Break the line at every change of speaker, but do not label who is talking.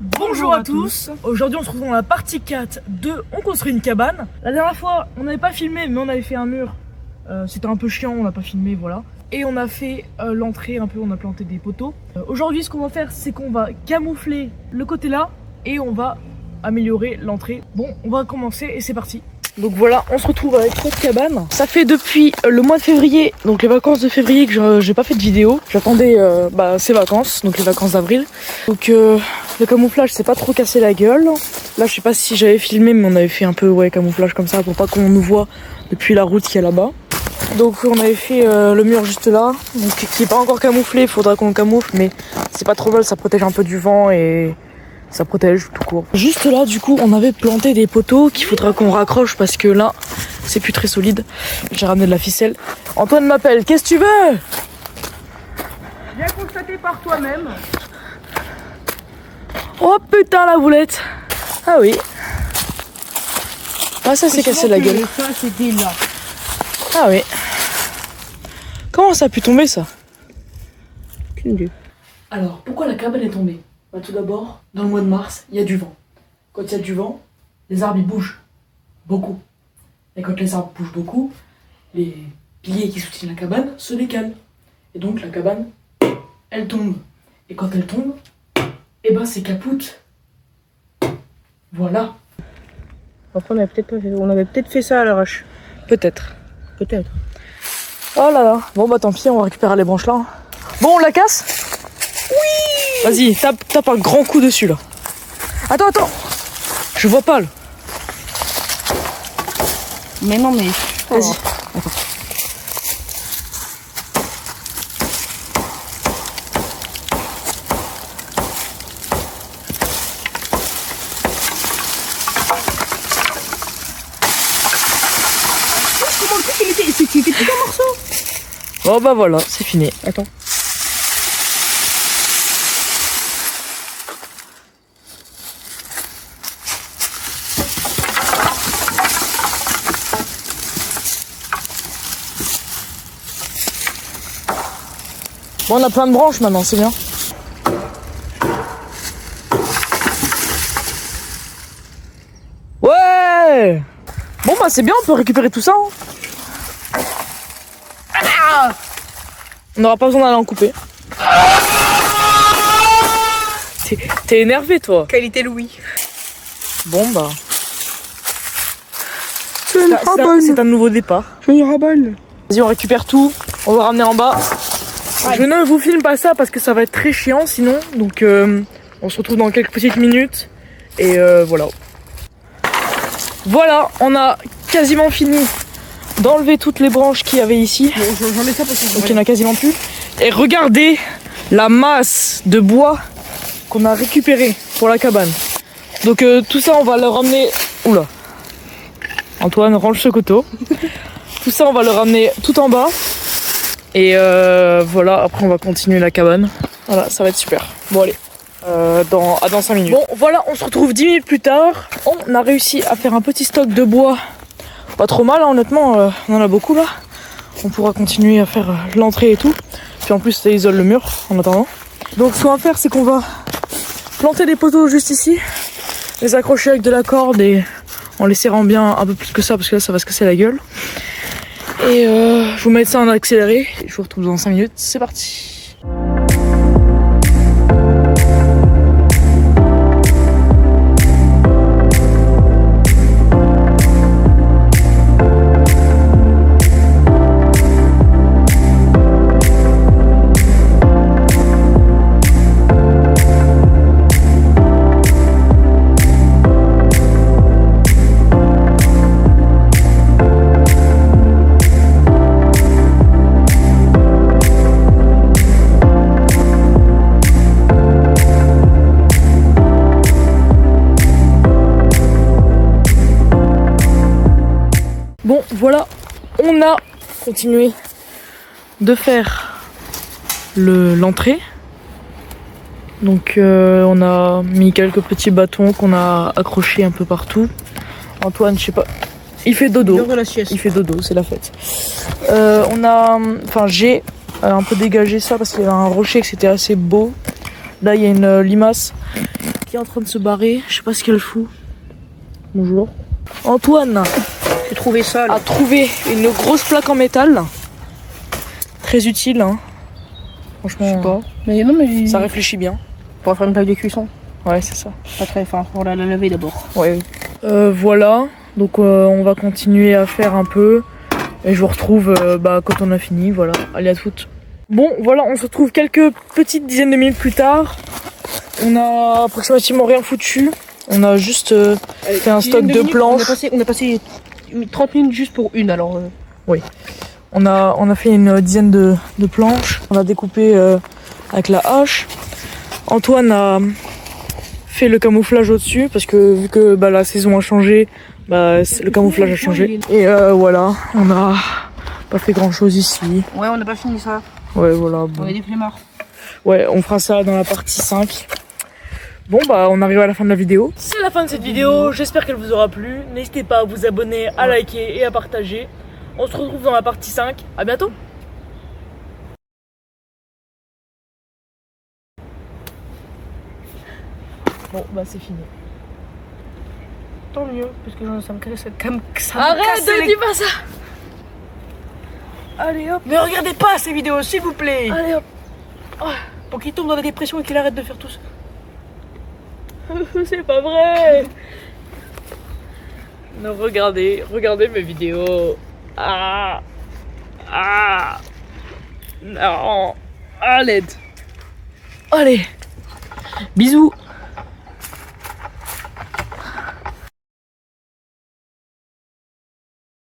Bonjour à tous. Aujourd'hui on se retrouve dans la partie 4 de On construit une cabane. La dernière fois on n'avait pas filmé mais on avait fait un mur. C'était un peu chiant, on n'a pas filmé, voilà. Et on a fait l'entrée un peu, on a planté des poteaux. Aujourd'hui ce qu'on va faire c'est qu'on va camoufler le côté là et on va améliorer l'entrée. Bon, on va commencer et c'est parti. Donc voilà, on se retrouve avec notre cabane. Ça fait depuis le mois de février, donc les vacances de février, que j'ai pas fait de vidéo. J'attendais ces vacances, donc les vacances d'avril. Donc le camouflage s'est pas trop cassé la gueule. Là je sais pas si j'avais filmé, mais on avait fait un peu camouflage comme ça pour pas qu'on nous voit depuis la route qu'il y a là-bas. Donc on avait fait le mur juste là, donc qui est pas encore camouflé, il faudra qu'on le camoufle, mais c'est pas trop mal, ça protège un peu du vent et ça protège tout court. Juste là du coup on avait planté des poteaux qu'il faudra qu'on raccroche parce que là c'est plus très solide. J'ai ramené de la ficelle. Antoine m'appelle, qu'est-ce que tu veux?
Viens constater par toi-même.
Oh putain la boulette. Ah oui. Ah ça s'est cassé la gueule.
Ça c'était là.
Ah oui. Comment ça a pu tomber ça? Alors pourquoi la cabane est tombée? Bah, tout d'abord, dans le mois de mars, il y a du vent. Quand il y a du vent, les arbres ils bougent beaucoup. Et quand les arbres bougent beaucoup, les piliers qui soutiennent la cabane se décalent. Et donc la cabane, elle tombe. Et quand elle tombe, et ben c'est capoute. Voilà.
Enfin, on avait peut-être fait ça à l'arrache.
Peut-être.
Peut-être.
Oh là là. Bon bah tant pis, on va récupérer les branches là. Bon, on la casse? Oui. Vas-y, tape un grand coup dessus là. Attends. Je vois pas là.
Mais non, mais.
Vas-y. Attends.
C'était tout un morceau.
Bon bah voilà, c'est fini.
Attends.
Bon, on a plein de branches maintenant, c'est bien. Ouais. Bon bah c'est bien, on peut récupérer tout ça. Ah, on n'aura pas besoin d'aller en couper. T'es énervé toi.
Qualité Louis.
Bon bah.
C'est
un nouveau départ.
Je me rabonne.
Vas-y, on récupère tout, on va ramener en bas. Je ne vous filme pas ça parce que ça va être très chiant sinon. Donc on se retrouve dans quelques petites minutes. Et voilà. Voilà, on a quasiment fini d'enlever toutes les branches qu'il y avait ici.
Bon, j'en ai ça parce que
Donc il n'y en a quasiment plus. Et regardez la masse de bois qu'on a récupéré pour la cabane. Donc tout ça on va le ramener... Oula. Antoine, range ce couteau. Tout ça on va le ramener tout en bas. Et voilà, après on va continuer la cabane. Voilà, ça va être super. Bon allez, dans 5 minutes. Bon voilà, on se retrouve 10 minutes plus tard. On a réussi à faire un petit stock de bois. Pas trop mal, hein, honnêtement, on en a beaucoup là. On pourra continuer à faire l'entrée et tout. Puis en plus ça isole le mur en attendant. Donc ce qu'on va faire c'est qu'on va planter des poteaux juste ici. Les accrocher avec de la corde et en les serrant bien un peu plus que ça parce que là ça va se casser la gueule. Et je vous mets ça en accéléré. Et je vous retrouve dans 5 minutes. C'est parti. Bon voilà, on a continué de faire l'entrée. Donc on a mis quelques petits bâtons qu'on a accrochés un peu partout. Antoine, je sais pas, il fait dodo. Il fait dodo, c'est la fête. J'ai un peu dégagé ça parce qu'il y avait un rocher que c'était assez beau. Là, il y a une limace qui est en train de se barrer. Je sais pas ce qu'elle fout. Bonjour. Antoine
J'ai trouvé ça là.
a trouvé une grosse plaque en métal. Très utile, hein.
Je sais
Franchement,
pas. Mais non, mais
ça réfléchit bien.
pour faire une plaque de cuisson.
Ouais, c'est ça.
Pas très fin, pour la laver d'abord.
Ouais. Voilà. Donc, on va continuer à faire un peu. Et je vous retrouve quand on a fini. Voilà. Allez, à toutes. Bon, voilà, on se retrouve quelques petites dizaines de minutes plus tard. On a approximativement rien foutu. On a juste fait un stock de planches.
On a passé 30 minutes juste pour une alors.
On a fait une dizaine de planches. On a découpé avec la hache. Antoine a fait le camouflage au-dessus parce que vu que la saison a changé, le camouflage a changé. Et voilà, on a pas fait grand-chose ici.
Ouais, on n'a pas fini ça.
Ouais, voilà. Bon.
On est des flemmards.
Ouais, on fera ça dans la partie 5. Bon, on arrive à la fin de la vidéo. C'est la fin de cette vidéo. J'espère qu'elle vous aura plu. N'hésitez pas à vous abonner, à liker et à partager. On se retrouve dans la partie 5. À bientôt. Bon, c'est fini.
Tant mieux, parce que ça me casse ça.
Arrête de dire pas ça. Allez hop.
Ne regardez pas ces vidéos, s'il vous plaît.
Allez hop.
Pour qu'il tombe dans la dépression et qu'il arrête de faire tout ça.
C'est pas vrai. Non, regardez mes vidéos. Non. À l'aide. Allez. Bisous.